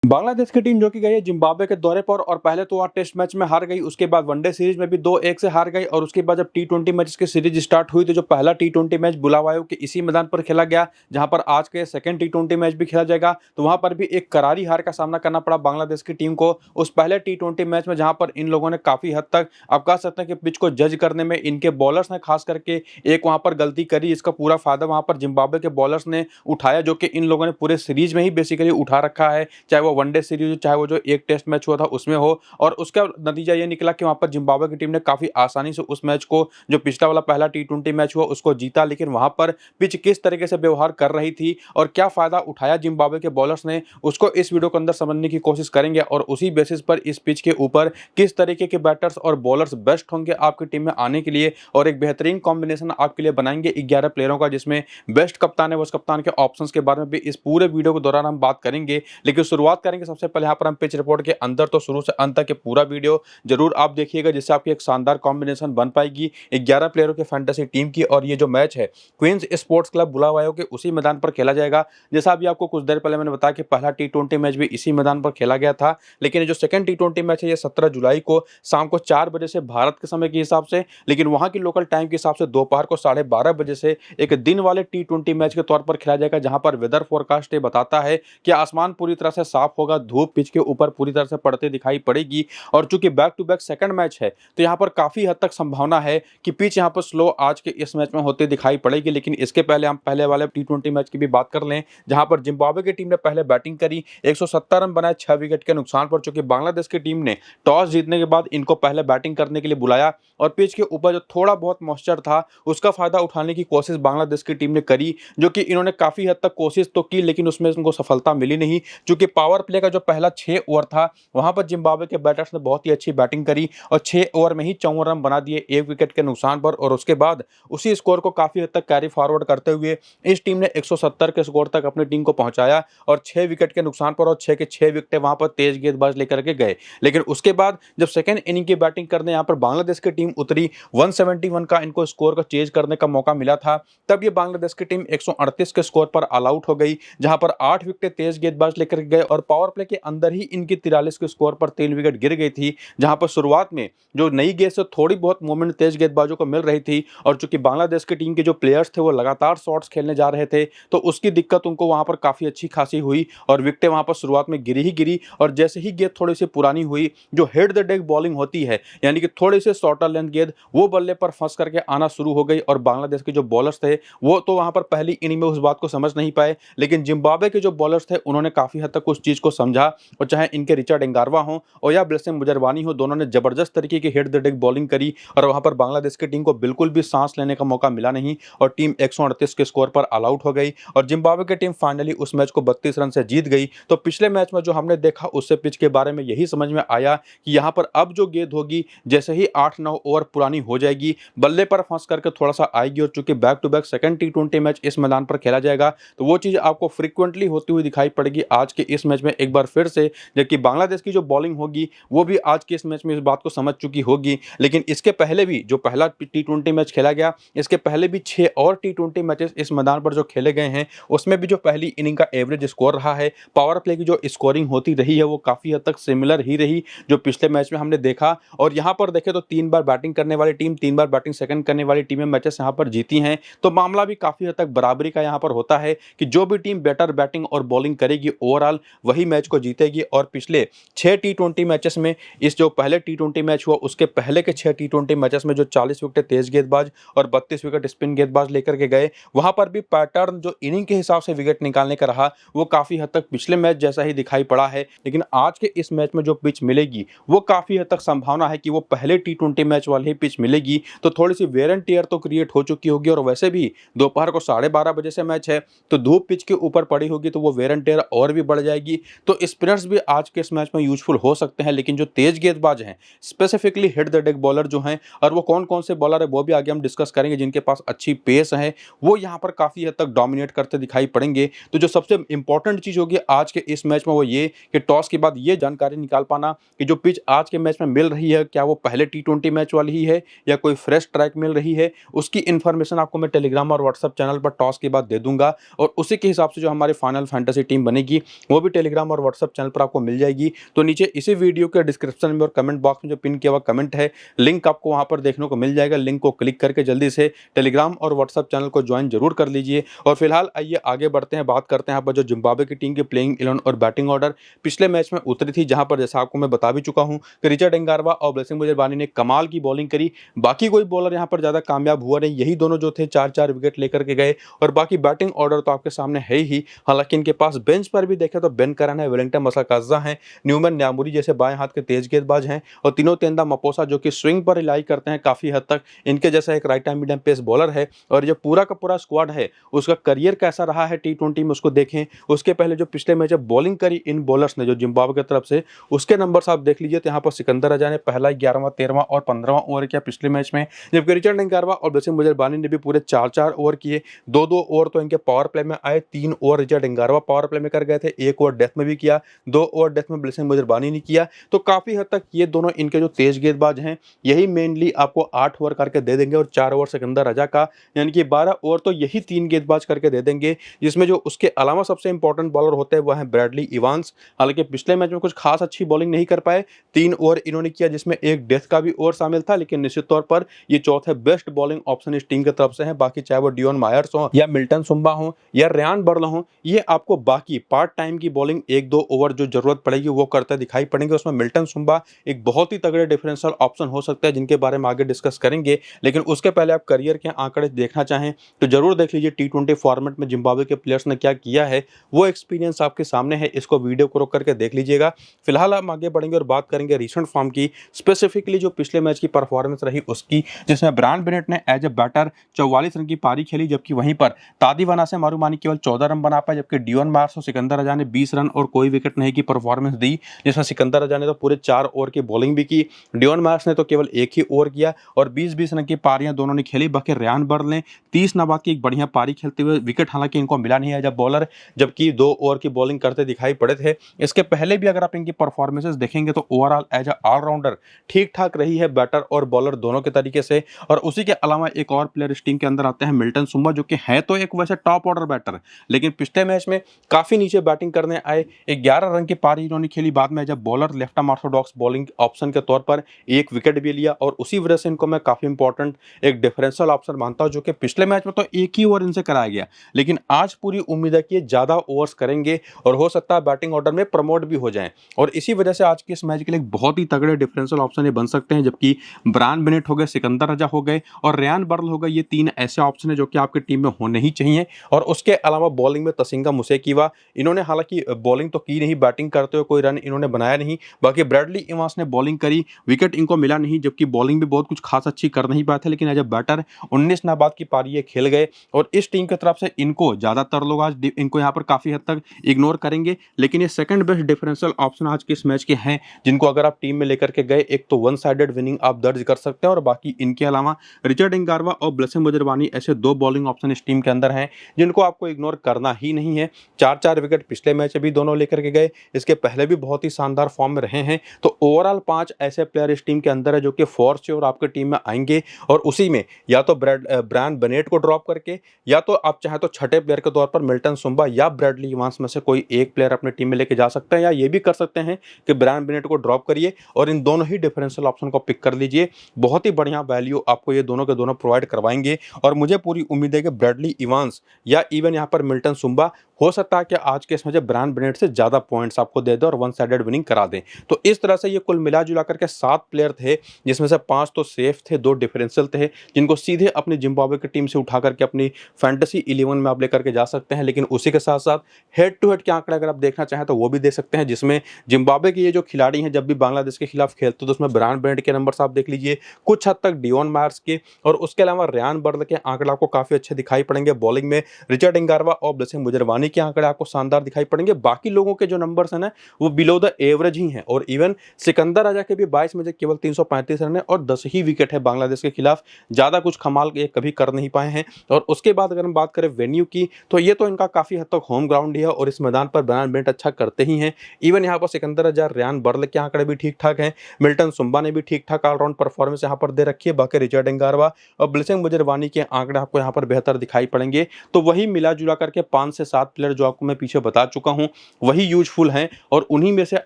बांग्लादेश की टीम जो कि गई है जिम्बाब्वे के दौरे पर और पहले तो वहाँ टेस्ट मैच में हार गई, उसके बाद वनडे सीरीज में भी 2-1 से हार गई और उसके बाद जब टी20 मैच की सीरीज स्टार्ट हुई तो जो पहला टी20 मैच बुलावायो के इसी मैदान पर खेला गया, जहां पर आज के सेकंड टी20 मैच भी खेला जाएगा, तो वहां पर भी एक करारी हार का सामना करना पड़ा बांग्लादेश की टीम को उस पहले टी20 मैच में, जहां पर इन लोगों ने काफी हद तक आप कह सकते हैं कि पिच को जज करने में इनके बॉलर्स ने खास करके एक वहां पर गलती करी, इसका पूरा फायदा वहां पर जिम्बाब्वे के बॉलर्स ने उठाया, जो कि इन लोगों ने पूरे सीरीज में ही बेसिकली उठा रखा है, चाहे वो वनडे सीरीज हो, चाहे वो जो एक टेस्ट मैच हुआ था उसमें हो। और उसका नतीजा ये निकला कि वहां पर जिम्बाब्वे की टीम ने काफी आसानी से उस मैच को, जो पिछला वाला पहला टी20 मैच हुआ, उसको जीता। लेकिन वहां पर पिच किस तरीके से व्यवहार कर रही थी और क्या फायदा उठाया जिम्बाब्वे के बॉलर्स ने, उसको इस वीडियो के अंदर समझने की कोशिश करेंगे और उसी बेसिस पर इस पिच के ऊपर किस तरीके के बैटर्स और बॉलर्स बेस्ट होंगे आपकी टीम में आने के लिए, और एक बेहतरीन कॉम्बिनेशन आपके लिए बनाएंगे 11 प्लेयरों का, जिसमें बेस्ट कप्तान है उस कप्तान के ऑप्शंस के बारे में भी इस पूरे वीडियो के दौरान हम बात करेंगे। लेकिन शुरुआत करेंगे सबसे पहले यहाँ पर हम पिच रिपोर्ट के अंदर, तो शुरू से अंत तक के पूरा वीडियो जरूर आप देखिएगा, जिससे आपकी एक शानदार कॉम्बिनेशन बन पाएगी 11 प्लेयरों के फैंटेसी टीम की। और ये जो मैच है क्वींस स्पोर्ट्स क्लब बुलावायो के उसी मैदान पर खेला जाएगा, जैसा अभी आपको कुछ देर पहले मैंने बताया कि पहला टी20 मैच भी इसी मैदान पर खेला गया था। लेकिन जो सेकंड टी20 मैच है ये 17 जुलाई को शाम को 4 बजे से भारत के समय के हिसाब से, लेकिन वहां की लोकल टाइम के हिसाब से दोपहर को 12:30 बजे से एक दिन वाले टी20 मैच के तौर पर खेला जाएगा, जहां पर वेदर फोरकास्ट ये बताता है कि आसमान पूरी तरह से साफ होगा, धूप पिच के ऊपर पूरी तरह से पड़ते दिखाई पड़ेगी। और चूंकि back to back second match है तो यहां पर काफी हद तक संभावना है कि पिच यहां पर स्लो आज के इस मैच में होते दिखाई पड़ेगी। लेकिन इसके पहले हम पहले वाले टी20 मैच की भी बात कर लें, जहां पर जिम्बाब्वे की टीम ने पहले बैटिंग करी, 170 रन बनाए 6 विकेट के नुकसान पर। चूंकि बांग्लादेश की टीम ने टॉस जीतने के बाद इनको पहले बैटिंग करने के लिए बुलाया और पिच के ऊपर जो थोड़ा बहुत मॉइस्चर था उसका फायदा उठाने की कोशिश बांग्लादेश की टीम ने करी, जो कि इन्होंने काफी हद तक कोशिश तो की, लेकिन उसमें उनको सफलता मिली नहीं। चूंकि पावर प्ले का जो पहला 6 ओवर था वहां पर जिम्बाब्वे के बैटर्स ने बहुत ही अच्छी बैटिंग करी और 6 ओवर में ही 54 रन बना दिए 1 विकेट के नुकसान पर। और उसके बाद उसी स्कोर को काफी हद तक कैरी फॉरवर्ड करते हुए इस टीम ने 170 के स्कोर तक अपनी टीम को पहुंचाया और 6 विकेट के नुकसान पर, और 6 के 6 विकेट वहां पर तेज गेंदबाज लेकर के गए। लेकिन उसके बाद जब सेकंड इनिंग की बैटिंग करने यहां पर बांग्लादेश की टीम उतरी, 171 का इनको स्कोर को चेज करने का मौका मिला था, तब ये बांग्लादेश की टीम 138 के स्कोर पर ऑल आउट हो गई, जहां पर 8 विकेट तेज गेंदबाज लेकर गए और पावर प्ले के अंदर ही इनकी 43 के स्कोर पर 3 विकेट गिर गई थी। जहां पर शुरुआत में जो नई गेंद से थोड़ी बहुत मूवमेंट तेज गेंदबाजों को मिल रही थी, और चूंकि बांग्लादेश की टीम के जो प्लेयर्स थे वो लगातार शॉट्स खेलने जा रहे थे, तो उसकी दिक्कत उनको वहां पर काफी अच्छी खासी हुई और विकेटें वहां पर शुरुआत में गिरी ही गिरी। और जैसे ही गेंद थोड़ी सी पुरानी हुई, जो हेड द डेक बॉलिंग होती है, यानी कि थोड़ी सी शॉर्टर लेंथ गेंद, वो बल्ले पर फंस करके आना शुरू हो गई। और बांग्लादेश के जो बॉलर्स थे वो तो वहां पर पहली इनिंग में उस बात को समझ नहीं पाए, लेकिन जिम्बाब्वे के जो बॉलर्स थे उन्होंने काफी हद तक उस चीज को समझा, और चाहे इनके रिचर्ड एंगारवा हो और या ब्लेसिंग मुजरवानी हो, दोनों ने जबरदस्त तरीके की हेड द डेक बॉलिंग करी और वहां पर बांग्लादेश की टीम को बिल्कुल भी सांस लेने का मौका मिला नहीं और टीम 138 के स्कोर पर ऑल आउट हो गई। और जिम्बाब्वे की टीम फाइनली उस मैच को 32 रन से जीत गई। तो पिछले मैच में जो हमने देखा उससे पिच के बारे में यही समझ में आया कि यहां पर अब जो गेंद होगी जैसे ही 8-9 ओवर पुरानी हो जाएगी, बल्ले पर फंस करके थोड़ा सा आएगी, और चूंकि बैक टू बैक सेकंड टी20 मैच इस मैदान पर खेला जाएगा तो वो चीज आपको फ्रीक्वेंटली होती हुई दिखाई पड़ेगी आज के इस मैच में एक बार फिर से। जबकि बांग्लादेश की जो बॉलिंग होगी वो भी आज के इस मैच में इस बात को समझ चुकी होगी। लेकिन इसके पहले भी जो पहला टी20 मैच खेला गया, इसके पहले भी 6 और टी20 मैचेस इस मैदान पर जो खेले गए हैं, उसमें भी जो पहली इनिंग का एवरेज स्कोर रहा है, पावर प्ले की जो स्कोरिंग होती रही है, वो काफी हद तक सिमिलर ही रही जो पिछले मैच में हमने देखा। और यहां पर देखें तो 3 बार बैटिंग करने वाली टीम, 3 बार बैटिंग सेकंड करने वाली टीमें मैचेस यहां पर जीती हैं, तो मामला भी काफी हद तक बराबरी का यहां पर होता है कि जो भी टीम बेटर बैटिंग और बॉलिंग करेगी ओवरऑल वही मैच को जीतेगी। और पिछले 6 टी20 मैचेस में, इस जो पहले टी20 मैच हुआ उसके पहले के 6 टी20 मैचेस में जो 40 विकेट तेज गेंदबाज और 32 विकेट स्पिन गेंदबाज लेकर के गए, वहां पर भी पैटर्न जो इनिंग के हिसाब से विकेट निकालने का रहा वो काफी हद तक पिछले मैच जैसा ही दिखाई पड़ा है। लेकिन आज के इस मैच में जो पिच मिलेगी वो काफी हद तक संभावना है कि वो पहले टी20 मैच वाली ही पिच मिलेगी, तो थोड़ी सी वेयर एंड टियर तो क्रिएट हो चुकी होगी। और वैसे भी दोपहर को 12:30 बजे से मैच है, तो धूप पिच के ऊपर पड़ी होगी तो वो वेयर एंड टियर और भी बढ़ जाएगी। तो स्पिनर्स भी आज के इस मैच में यूजफुल हो सकते हैं, लेकिन जो तेज गेंदबाज हैं, specifically hit the deck bowler जो हैं, और वो कौन कौन से बॉलर है वो भी आगे हम डिस्कस करेंगे, जिनके पास अच्छी पेस है, वो यहाँ पर काफी हद तक डोमिनेट करते दिखाई पड़ेंगे। तो जो सबसे इंपॉर्टेंट चीज होगी आज के इस मैच में वो ये कि टॉस के बाद ये जानकारी निकाल पाना कि जो पिच आज के मैच में मिल रही है क्या वो पहले टी20 मैच वाली ही है या कोई फ्रेश ट्रैक मिल रही है, उसकी इन्फॉर्मेशन आपको मैं टेलीग्राम और व्हाट्सएप चैनल पर टॉस के बाद दे दूंगा। और उसी के हिसाब से जो हमारी फाइनल फैंटेसी टीम बनेगी वो भी टेलीग्राम टेलीग्राम और व्हाट्सएप चैनल पर आपको मिल जाएगी। तो नीचे इसी वीडियो के डिस्क्रिप्शन में और कमेंट बॉक्स में जो पिन किया हुआ कमेंट है, लिंक आपको वहां पर देखने को मिल जाएगा। लिंक को क्लिक करके जल्दी से टेलीग्राम और व्हाट्सएप चैनल को ज्वाइन जरूर कर लीजिए। और फिलहाल आइए आगे बढ़ते हैं, बात करते हैं यहाँ पर जो जिम्बाब्वे की टीम की प्लेइंग 11 और बैटिंग ऑर्डर पिछले मैच में उतरी थी, जहां पर जैसा आपको मैं बता भी चुका हूं कि रिचर्ड एंगारवा और ब्लेसिंग मुजरबानी ने कमाल की बॉलिंग करी। बाकी कोई बॉलर यहां पर ज्यादा कामयाब हुआ नहीं, यही दोनों जो थे 4-4 विकेट लेकर के गए। और बाकी बैटिंग ऑर्डर तो आपके सामने है ही। हालांकि इनके पास बेंच पर भी देखें तो बेन करन है, वेलिंगटन मसाकाजा है, न्यूमैन न्यामुरी जैसे बाएं हाथ के तेज गेंदबाज हैं, और तीनों तेंदा मपोसा जो कि स्विंग पर रिलाई करते हैं काफी हद तक, इनके जैसा एक right hand medium pace bowler है। और जो पूरा का पूरा स्क्वाड है उसका करियर कैसा रहा है T20 में उसको देखें। उसके पहले जो पिछले मैच में बॉलिंग करी इन बॉलर्स ने जो जिम्बाब्वे की तरफ से, उसके नंबर्स आप देख लीजिए। तो यहाँ पर सिकंदर रजा ने पहला 11वां 13वां और 15वां ओवर किया पिछले मैच में, जबकि रिचर्ड एंगारवा और ब्लेसिंग मुजरबानी ने भी पूरे 4-4 ओवर किए। 2-2 ओवर तो इनके पावर प्ले में आए, 3 ओवर रिचर्ड एंगारवा पावर प्ले में कर गए थे, 1 ओवर डेथ में भी किया, 2 ओवर डेथ में ब्लेसिंग मुजरबानी ने किया। तो काफी हद तक ये दोनों इनके जो तेज गेंदबाज हैं यही मेनली आपको 8 ओवर करके दे देंगे, और 4 ओवर सिकंदर रजा का, यानी कि 12 ओवर तो यही 3 गेंदबाज करके दे देंगे। जिसमें जो उसके अलावा सबसे इंपॉर्टेंट बॉलर होते हैं वह है ब्रैडली इवांस। हालांकि पिछले मैच में कुछ खास अच्छी बॉलिंग नहीं कर पाए, 3 ओवर इन्होंने किया जिसमें एक डेथ का भी ओवर शामिल था, लेकिन निश्चित तौर पर ये चौथे बेस्ट बॉलिंग ऑप्शन इस टीम की तरफ से है। बाकी चाहे वो डियोन मायर्स हो या मिल्टन सुंबा हो या रेयान बर्ल हो, ये आपको बाकी पार्ट टाइम की बॉलिंग 1-2 ओवर जो जरूरत पड़ेगी वो करते दिखाई पड़ेंगे। उसमें मिल्टन सुंबा एक बहुत ही तगड़े डिफरेंशियल ऑप्शन हो सकते हैं, जिनके बारे में आगे डिस्कस करेंगे। लेकिन उसके पहले आप करियर के आंकड़े देखना चाहें तो जरूर देख लीजिए T20 फॉर्मेट में जिम्बाब्वे के प्लेयर्स ने क्या किया है, वो एक्सपीरियंस आपके सामने है। इसको वीडियो को रोक करके देख लीजिएगा। फिलहाल हम आगे बढ़ेंगे और बात करेंगे रीसेंट फॉर्म की, स्पेसिफिकली जो पिछले मैच की परफॉर्मेंस रही उसकी, जिसमें ब्रायन बेनेट ने एज ए बैटर 44 रन की पारी खेली, जबकि वहीं पर तादिवाना से मारूमानी केवल 14 रन बना पाए, जबकि डियोन मार्स और सिकंदर रजा ने 20 रन और कोई विकेट नहीं की परफॉर्मेंस दी, जिसमें सिकंदर रजा ने तो पूरे 4 ओवर की बॉलिंग भी की, डियोन मार्स ने तो केवल 1 ही ओवर किया, और 20-20 रन की पारियां दोनों ने खेली। बाकी रेयान बर्ल ने 30 नाबाद की एक बढ़िया पारी खेलते हुए विकेट हालांकि इनको मिला नहीं है जब बॉलर, जबकि 2 ओवर की बॉलिंग करते दिखाई पड़े थे। इसके पहले भी अगर आप इनकी परफॉर्मेंसेस देखेंगे तो ओवरऑल एज अ ऑलराउंडर ठीक ठाक रही है, बैटर और बॉलर दोनों के तरीके से। और उसी के अलावा एक और प्लेयर इस टीम के अंदर आते हैं मिल्टन सुंबा, जो कि है तो एक वैसे टॉप ऑर्डर बैटर, लेकिन पिछले मैच में काफी नीचे बैटिंग करने आए। 11 रन की पारी इन्होंने खेली, बाद में जब bowler left arm Orthodox bowling option के तौर पर 1 विकेट भी लिया, और उसी वजह से इनको मैं काफी इंपॉर्टेंट एक डिफरेंशियल ऑप्शन मानता हूं, जो कि पिछले मैच में तो 1 ही ओवर इनसे कराया गया, लेकिन आज पूरी उम्मीद है कि ज्यादा ओवर्स करेंगे और हो सकता है बैटिंग ऑर्डर में प्रमोट भी हो जाएं, और इसी वजह से आज के इस मैच के लिए बहुत ही तगड़े डिफरेंशियल ऑप्शन ये बन सकते हैं। जबकि ब्रायन बेनेट हो गए, सिकंदर रजा हो गए और रेयान बर्ल हो गए, ये 3 ऐसे ऑप्शन है जो कि आपकी टीम में होने ही चाहिए। और उसके अलावा बॉलिंग में तसिंगा मुसेकीवा, इन्होंने हालांकि बॉलिंग तो की नहीं, बैटिंग करते हुए कोई रन इन्होंने बनाया नहीं। बाकी ब्रैडली इवांस ने बॉलिंग करी, विकेट इनको मिला नहीं, जबकि बॉलिंग भी बहुत कुछ खास अच्छी कर नहीं पाए थे, लेकिन एज अ बैटर 19 नाबाद की पारी ये खेल गए। और इस टीम की तरफ से इनको ज्यादातर लोग आज इनको यहाँ पर काफी हद तक इग्नोर करेंगे, लेकिन ये सेकंड बेस्ट डिफरेंशियल ऑप्शन आज के इस मैच के हैं, जिनको अगर आप टीम में लेकर के गए, एक तो वन साइडेड विनिंग आप दर्ज कर सकते हैं, और बाकी इनके अलावा रिचर्ड एंगारवा और ब्लेसिंग मुजरबानी ऐसे 2 बॉलिंग ऑप्शन इस टीम के अंदर हैं जिनको आपको इग्नोर करना ही नहीं है। 4-4 विकेट पिछले मैच में भी दोनों लेकर के गए, इसके पहले भी बहुत ही शानदार फॉर्म में रहे हैं। तो ओवरऑल 5 ऐसे प्लेयर इस टीम के अंदर है जो कि फोर्स श्योर आपकी टीम में आएंगे, और उसी में या तो ब्रायन बेनेट को ड्रॉप करके, या तो आप चाहे तो छठे प्लेयर के तौर पर मिल्टन सुंबा या ब्रैडली इवांस में से कोई एक प्लेयर अपनी टीम में लेके जा सकते हैं, या ये भी कर सकते हैं कि ब्रायन बेनेट को ड्रॉप करिए और इन दोनों ही डिफरेंशियल ऑप्शन को पिक कर लीजिए। बहुत ही बढ़िया वैल्यू आपको ये दोनों के दोनों प्रोवाइड करवाएंगे, और मुझे पूरी उम्मीद है कि ब्रैडली इवांस या इवन यहाँ पर मिल्टन सुंबा हो सकता है कि आज के इसमें ब्रायन बेनेट से ज्यादा पॉइंट्स आपको दे दे और वन साइडेड विनिंग करा दें। तो इस तरह से ये कुल मिला जुला करके 7 प्लेयर थे, जिसमें से 5 तो सेफ थे, 2 डिफरेंशियल थे, जिनको सीधे अपनी जिम्बाब्वे की टीम से उठा करके अपनी फैंटेसी 11 में आप लेकर के जा सकते हैं। लेकिन उसी के साथ साथ हेड टू हेड के आंकड़े अगर आप देखना चाहें तो वो भी दे सकते हैं, जिसमें जिम्बाब्वे के ये जो खिलाड़ी हैं जब भी बांग्लादेश के खिलाफ खेलते तो उसमें ब्रायन बेनेट के नंबर्स आप देख लीजिए, कुछ हद तक डियोन मार्स के, और उसके अलावा रेयान बर्ल के आंकड़े आपको काफी अच्छे दिखाई पड़ेंगे। बॉलिंग में रिचर्ड एंगारवा और ब्लेसिंग मुजरबानी के आंकड़े आपको शानदार दिखाई पड़ेंगे। बाकी लोगों के जो नंबर्स हैं ना वो बिलो द एवरेज ही हैं, और इवन सिकंदर राजा के भी 22 में केवल 335 रन है और 10 ही विकेट है बांग्लादेश के खिलाफ, ज्यादा कुछ कमाल ये कभी कर नहीं पाए हैं। और उसके बाद अगर हम बात करें वेन्यू की, तो ये तो इनका काफी हद तक होम ग्राउंड ही है, और इस मैदान पर ब्रायन बेनेट अच्छा करते ही हैं। इवन यहाँ पर सिकंदर राजा, रेयान बर्ल के आंकड़े भी ठीक ठाक हैं, मिल्टन सुंबा ने भी ठीक ठाक ऑलराउंड परफॉर्मेंस यहाँ पर दे रखी है। बाकी रिचर्ड एंगारवा और ब्लेसिंग मुजरबानी के आंकड़े आपको यहाँ पर बेहतर दिखाई पड़ेंगे। तो वही मिला जुला करके 5 से 7 प्लेयर जो आपको मैं पीछे बता चुका हूँ वही यूजफुल हैं और उन्हीं में से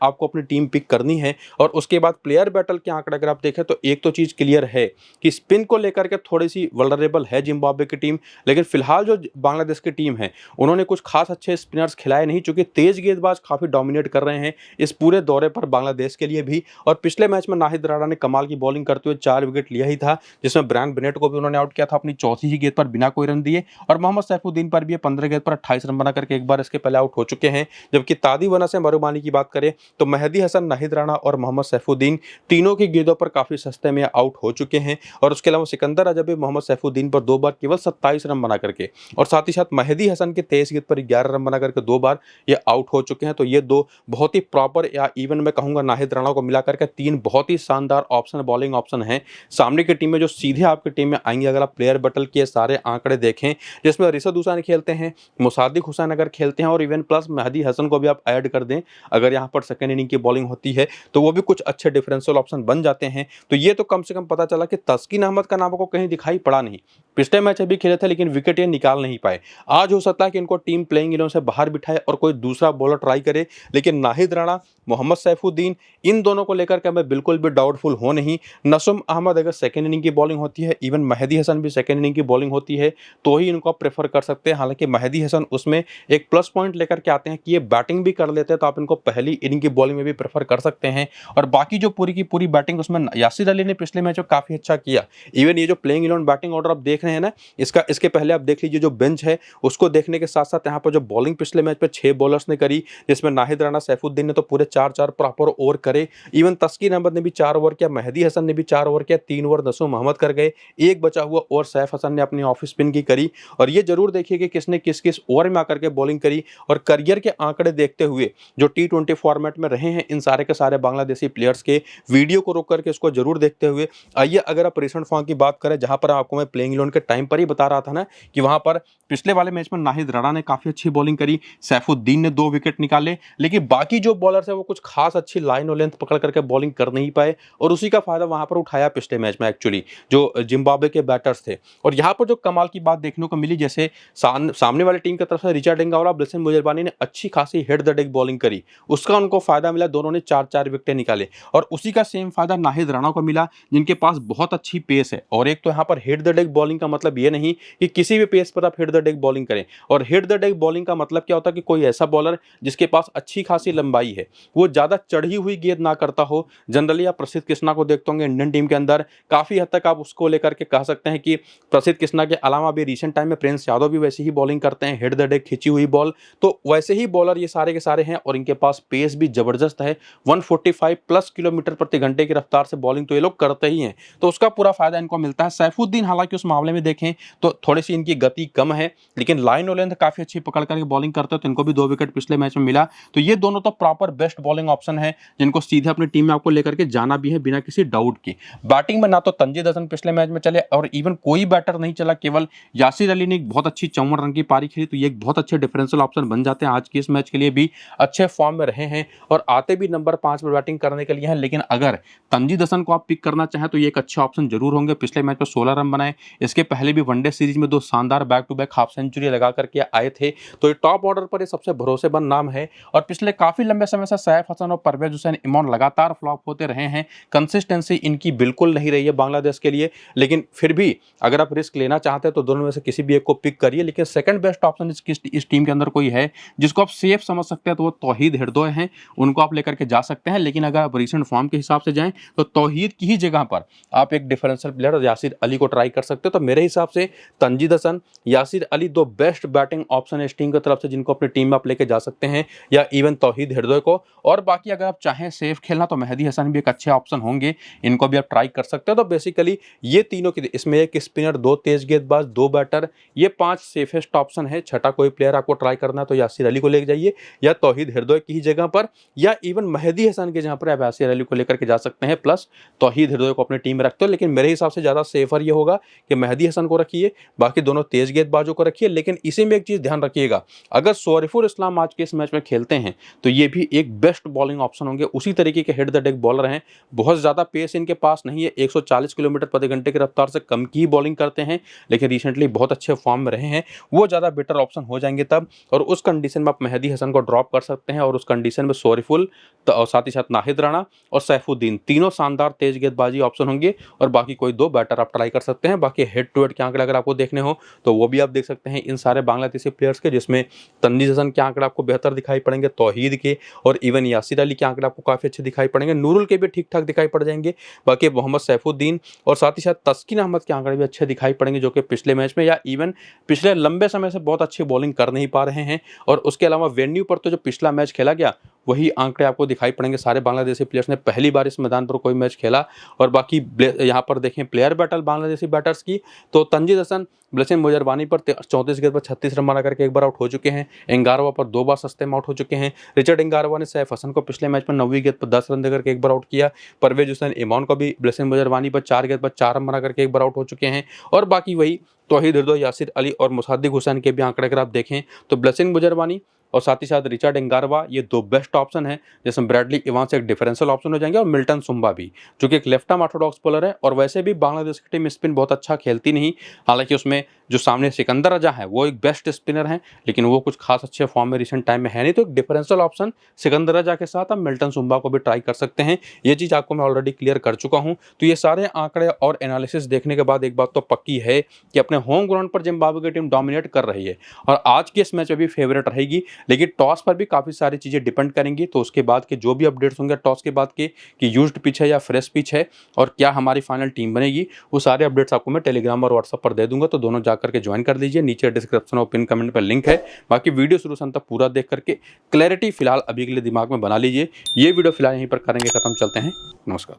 आपको अपनी टीम पिक करनी है। और उसके बाद प्लेयर बैटल के आंकड़े अगर आप देखें तो एक तो चीज़ क्लियर है कि स्पिन को लेकर के थोड़ी सी वल्नरेबल है जिम्बाब्वे की टीम, लेकिन फिलहाल जो बांग्लादेश की टीम है उन्होंने कुछ खास अच्छे स्पिनर्स खिलाए नहीं, चूंकि तेज गेंदबाज काफ़ी डोमिनेट कर रहे हैं इस पूरे दौरे पर बांग्लादेश के लिए भी। और पिछले मैच में नाहिद राणा ने कमाल की बॉलिंग करते हुए 4 विकेट लिया ही था, जिसमें ब्रायन बेनेट को भी उन्होंने आउट किया था अपनी चौथी ही गेंद पर बिना कोई रन दिए। और मोहम्मद सैफुद्दीन पर भी 15 गेंद पर 28 रन बना करके एक बार इसके पहले आउट हो चुके हैं। जबकि तादी वना से मरुमानी की बात करें तो मेहदी हसन, नाहिद राणा और मोहम्मद सैफुद्दीन तीनों की गेंदों पर काफी सस्ते में आउट हो चुके हैं। और उसके अलावा सिकंदर अजब भी मोहम्मद सैफुद्दीन पर 2 बार केवल 27 रन बना करके, और साथ ही साथ मेहदी हसन के 23 गेंद पर 11 रन बना करके 2 बार ये आउट हो चुके हैं। तो ये 2 बहुत ही प्रॉपर, या इवन मैं कहूंगा नाहिद राणा को मिलाकर के 3 बहुत ही शानदार ऑप्शन, बॉलिंग ऑप्शन है सामने की टीम में जो सीधे आपकी टीम में आएंगे। अगर आप प्लेयर बैटल के सारे आंकड़े देखें जिसमें रिशद हुसैन खेलते हैं, मुसादिक हुसैन अगर खेलते हैं और इवन प्लस मेहदी हसन को भी आप ऐड कर दें, अगर यहाँ पर सेकेंड इनिंग की बॉलिंग होती है तो वो भी कुछ अच्छे डिफरेंशियल ऑप्शन बन जाते हैं। तो ये तो कम से कम पता चला कि तस्कीन अहमद का नाम को कहीं दिखाई पड़ा नहीं। पिछले मैच अभी खेले थे लेकिन विकेट ये निकाल नहीं पाए। आज हो सकता है कि इनको टीम प्लेइंग इलेवन से बाहर बिठाए और कोई दूसरा बॉलर ट्राई करे, लेकिन नाहिद राणा, मोहम्मद सैफुद्दीन, इन दोनों को लेकर के मैं बिल्कुल भी डाउटफुल हो नहीं। नसुम अहमद अगर सेकेंड इनिंग की बॉलिंग होती है, इवन मेहदी हसन भी सेकेंड इनिंग की बॉलिंग होती है तो ही इनको आप प्रेफर कर सकते हैं। हालांकि मेहदी हसन उसमें एक प्लस पॉइंट लेकर के आते हैं कि ये बैटिंग भी कर लेते हैं, तो आप इनको पहली इनिंग की बॉलिंग में भी प्रेफर कर सकते हैं। और बाकी जो पूरी की पूरी बैटिंग उसमें यासिर अली ने पिछले मैच में काफी अच्छा किया। इवन ये जो प्लेइंग इलेवन बैटिंग ऑर्डर आप देख रहे हैं ना, इसके पहले आप देख लीजिए जो बेंच है उसको देखने के साथ साथ यहाँ पर जो बॉलिंग पिछले मैच पे 6 बॉलर्स ने करी, जिसमें नाहिद राणा, सैफुद्दीन ने तो पूरे 4-4 प्रॉपर ओवर करे। इवन तस्कीन अहमद ने भी 4 ओवर किया, मेहदी हसन ने भी 4 ओवर किया, 3 ओवर नसूम अहमद कर गए, एक बचा हुआ ओवर सैफ हसन ने अपनी ऑफ स्पिन की करी। और ये जरूर देखिए कि किसने किस किस ओवर में आकर के बॉलिंग करी। और करियर के आंकड़े देखते हुए जो T20 फॉर्मेट में रहे हैं इन सारे के सारे बांग्लादेशी प्लेयर्स के वीडियो को रोक करके इसको जरूर देखते हुए आइए, अगर आप रिसेंट फॉर्म की बात करें, जहां पर आपको मैं प्लेइंग इलेवन के टाइम पर ही बता रहा था ना कि वहां पर पिछले वाले मैच में नाहिद राणा ने काफी अच्छी बॉलिंग करी, सैफुद्दीन ने 2 विकेट निकाले, लेकिन बाकी जो बॉलर्स है वो कुछ खास अच्छी लाइन और लेंथ पकड़ करके बॉलिंग कर नहीं पाए। और उसी का फायदा वहां पर उठाया पिछले मैच में एक्चुअली जो जिम्बाब्वे के बैटर्स थे। और यहां पर जो कमाल की बात देखने को मिली, जैसे सामने वाली टीम की तरफ से रिचर्ड इंगावरा, ब्लेसन मुजरबानी ने अच्छी खासी हेड द डेक बॉलिंग करी, उसका उनको फायदा मिला, दोनों ने 4-4 विकेट निकाले। और उसी का सेम फायदा नाहिद राणा को मिला जिनके पास बहुत अच्छी पेस है। और एक तो यहाँ पर हेड द डेक बॉलिंग का मतलब ये नहीं कि किसी भी पेस पर आप हेड द डेक बॉलिंग करें, और हेड द डेक बॉलिंग का मतलब क्या होता है कि कोई ऐसा बॉलर जिसके पास अच्छी खासी लंबाई है, वो ज्यादा चढ़ी हुई गेंद ना करता हो। जनरली आप प्रसिद्ध कृष्णा को देखते होंगे इंडियन टीम के अंदर, काफी हद तक आप उसको लेकर के कह सकते हैं कि प्रसिद्ध कृष्णा के अलावा भी रिसेंट टाइम में प्रिंस यादव भी वैसे ही बॉलिंग करते हैं, हेड द डेक खिंची हुई बॉल। तो वैसे ही बॉलर ये सारे के सारे हैं और इनके पास पेस भी जबरदस्त है, 145 प्लस किलोमीटर प्रति घंटे की रफ्तार से बॉलिंग तो ये लोग करते ही हैं, तो उसका पूरा फायदा इनको मिलता है। सैफुद्दीन हालांकि उस मामले में देखें तो थोड़ी सी इनकी गति कम है, लेकिन लाइन और लेंथ काफी अच्छी पकड़ करके बॉलिंग करते हैं, तो इनको भी 2 विकेट पिछले मैच में मिला। तो ये दोनों तो प्रॉपर बेस्ट बॉलिंग ऑप्शन है जिनको सीधे अपनी टीम में आपको लेकर के जाना भी है बिना किसी डाउट की। बैटिंग में ना तो तंजीद हसन पिछले मैच में चले और इवन कोई बैटर नहीं चला, केवल यासिर अली ने एक बहुत अच्छी 54 रन की पारी खेली, तो ये एक बहुत अच्छे डिफरेंशियल ऑप्शन बन जाते हैं। आज के इस मैच के लिए भी अच्छे फॉर्म में रहे हैं और आते भी नंबर 5 पर बैटिंग करने के लिए हैं। लेकिन अगर तंजीद हसन को आप पिक करना चाहें तो ये एक अच्छे ऑप्शन जरूर होंगे। पिछले मैच में 16 रन बनाए, इसके पहले भी वनडे सीरीज में 2 शानदार back to back half century लगा करके आए थे, तो ये टॉप ऑर्डर पर ये सबसे भरोसेमंद नाम है। और पिछले काफी लंबे समय से सैफ हसन और परवेज हुसैन इमॉन लगातार फ्लॉप होते रहे हैं, कंसिस्टेंसी इनकी बिल्कुल नहीं रही है बांग्लादेश के लिए। लेकिन फिर भी अगर आप रिस्क लेना चाहते हैं तो दोनों में से किसी भी एक को पिक करिए, लेकिन सेकंड बेस्ट ऑप्शन इस टीम के अंदर कोई है जिसको आप सेफ समझ सकते हैं तो वो तौहीद हृदय हैं, उनको आप लेकर के जा सकते हैं। लेकिन अगर आप रिसेंट फॉर्म के हिसाब से जाएं तो तौहीद की ही जगह पर आप एक डिफरेंशियल प्लेयर यासिर अली को ट्राई कर सकते हो। तो मेरे हिसाब से Tanzid Hasan, Yasir Ali 2 best batting option है इस टीम की तरफ से जिनको अपनी टीम में आप लेके जा सकते हैं, या इवन तौहीद हृदय को। और बाकी अगर आप चाहें सेफ खेलना तो मेहदी हसन भी एक अच्छे ऑप्शन होंगे, इनको भी आप ट्राई कर सकते हो। तो बेसिकली ये तीनों की, इसमें एक स्पिनर, 2 तेज गेंदबाज, 2 बैटर, ये 5 सेफेस्ट ऑप्शन है। छठा कोई प्लेयर आपको ट्राई करना है तो यासिर अली को लेके जाइए, या तौहीद हृदय की ही जगह पर, या इवन मेहदी हसन के जहां पर आप यासिर अली को लेकर के जा सकते हैं, प्लस तौहीद हृदय को अपनी टीम में रखते हो। लेकिन मेरे हिसाब से ज्यादा सेफर ये होगा कि मेहदी हसन को रखिए, बाकी दोनों तेज गेंदबाजों को रखिए। लेकिन इसी में एक चीज ध्यान रखिएगा, अगर शरीफुल इस्लाम आज के इस मैच में खेलते हैं तो ये भी एक बेस्ट बॉलिंग ऑप्शन होंगे, उसी तरीके के हेड द डेक बॉलर हैं। बहुत ज्यादा पेस इनके पास नहीं है, 140 किलोमीटर प्रति घंटे की रफ्तार से कम की बॉलिंग करते हैं, लेकिन रिसेंटली बहुत अच्छे फॉर्म में रहे हैं, वो ज्यादा बेटर ऑप्शन हो जाएंगे करेंगे तब, और उस कंडीशन में आप मेहदी हसन को ड्रॉप कर सकते हैं, और उस कंडीशन में सोरीफुल और साथ ही साथ नाहिद राणा और सैफुद्दीन तीनों शानदार तेज गेंदबाजी ऑप्शन होंगे, और बाकी कोई 2 बैटर आप ट्राई कर सकते हैं। बाकी हेड टू हेड के आंकड़े अगर आपको देखने हो तो वो भी आप देख सकते हैं इन सारे बांग्लादेशी प्लेयर्स के, जिसमें तंजीद हसन के आंकड़े आपको बेहतर दिखाई पड़ेंगे, तौहीद के और इवन यासिर अली के आंकड़े आपको काफ़ी अच्छे दिखाई पड़ेंगे, नूरुल के भी ठीक ठाक दिखाई पड़ जाएंगे। बाकी मोहम्मद सैफुद्दीन और साथ ही साथ तस्किन अहमद के आंकड़े भी अच्छे दिखाई पड़ेंगे, जो कि पिछले मैच में या इवन पिछले लंबे समय से बहुत अच्छी बॉलिंग कर नहीं पा रहे हैं। और उसके अलावा वेन्यू पर तो जो पिछला मैच खेला गया वही आंकड़े आपको दिखाई पड़ेंगे। सारे बांग्लादेशी प्लेयर्स ने पहली बार इस मैदान पर कोई मैच खेला। और बाकी यहाँ पर देखें प्लेयर बैटल बांग्लादेशी बैटर्स की, तो तंजीद हसन ब्लेसिन मुजरबानी पर 34 गेंद पर 36 रन बना करके एक बार आउट हो चुके हैं। एंगारवा पर 2 बार सस्ते में आउट हो चुके हैं। रिचर्ड एंगारवा ने सैफ हसन को पिछले मैच में 9वीं गेंद पर 10 रन देकर के एक बार आउट किया। परवेज हुसैन इमॉन को भी ब्लेसिन मुजरबानी पर 4 गेंद पर 4 रन बना करके एक बार आउट हो चुके हैं। और बाकी वही तौहीद हृदय, यासिर अली और मुसाद्दिक हुसैन के भी आंकड़े अगर आप देखें तो ब्लेसिन मुजरबानी और साथ ही साथ रिचर्ड एंगारवा ये 2 बेस्ट ऑप्शन है, जिसमें ब्रैडली इवांस एक डिफरेंशियल ऑप्शन हो जाएंगे, और मिल्टन सुंबा भी, जो कि एक लेफ्ट आर्म ऑर्थोडॉक्स बॉलर है। और वैसे भी बांग्लादेश की टीम स्पिन बहुत अच्छा खेलती नहीं, हालांकि उसमें जो सामने सिकंदर रजा है वो एक बेस्ट स्पिनर हैं, लेकिन वो कुछ खास अच्छे फॉर्म में रिसेंट टाइम में है नहीं, तो एक डिफरेंशियल ऑप्शन सिकंदर रजा के साथ आप मिल्टन सुंबा को भी ट्राई कर सकते हैं। ये चीज़ आपको मैं ऑलरेडी क्लियर कर चुका हूँ। तो ये सारे आंकड़े और एनालिसिस देखने के बाद एक बात तो पक्की है कि अपने होम ग्राउंड पर जिम्बाब्वे की टीम डोमिनेट कर रही है, और आज के इस मैच में भी फेवरेट रहेगी, लेकिन टॉस पर भी काफ़ी सारी चीज़ें डिपेंड करेंगी। तो उसके बाद के जो भी अपडेट्स होंगे टॉस के बाद के कि यूज्ड पिच है या फ्रेश पिच है और क्या हमारी फाइनल टीम बनेगी, वो सारे अपडेट्स आपको मैं टेलीग्राम और व्हाट्सएप पर दे दूंगा। तो दोनों जाकर के ज्वाइन कर लीजिए, नीचे डिस्क्रिप्शन और पिन कमेंट पर लिंक है। बाकी वीडियो शुरू से अंत तक पूरा देख करके क्लैरिटी फिलहाल अभी के लिए दिमाग में बना लीजिए। ये वीडियो फिलहाल यहीं पर करेंगे खत्म, चलते हैं, नमस्कार।